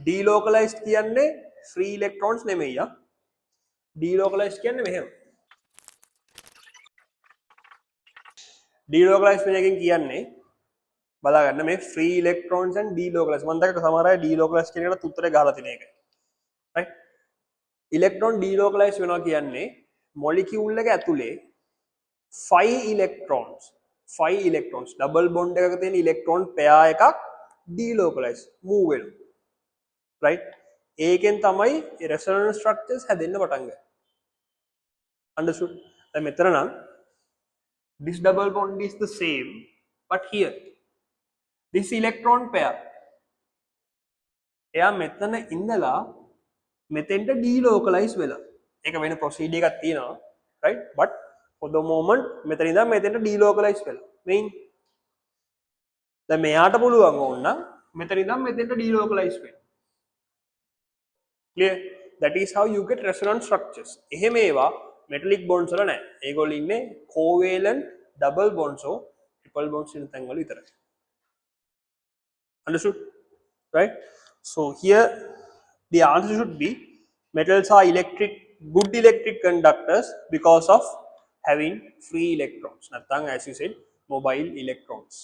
delocalized කියන්නේ free electrons නෙමෙයි ආ delocalized කියන්නේ මෙහෙම delocalized වෙන එකෙන් කියන්නේ බලා ගන්න මේ free electrons and delocalized මම දැක්ක සමහර අය delocalized කියන එකට උත්තරේ ගහලා තියෙන එක right electron delocalized වෙනවා කියන්නේ molecule එක ඇතුලේ 5 electrons double bond එකක තියෙන electron pair එකක් delocalized move වෙනවා right ඒකෙන් තමයි resonance structures හැදෙන්න පටන් ගන්නේ understood දැන් මෙතන නම් this double bond is the same but here this electron pair එයා මෙතන ඉඳලා මෙතෙන්ට delocalize වෙලා ඒක වෙන procedure එකක් තියෙනවා right but for the moment මෙතන ඉඳන් මෙතෙන්ට delocalize වෙලා main දැන් මෙයාට පුළුවන් ඕනනම් මෙතන ඉඳන් මෙතෙන්ට delocalize වෙන්න clear that is how you get resonance structures එහෙම ඒවා metallic bonds වල නැහැ ඒගොල්ලෝ ඉන්නේ covalent double bonds or triple bonds ඉන්න තැන් වල විතරයි understood right so here the answer should be metals are good electric conductors because of having free electrons nathang as you said mobile electrons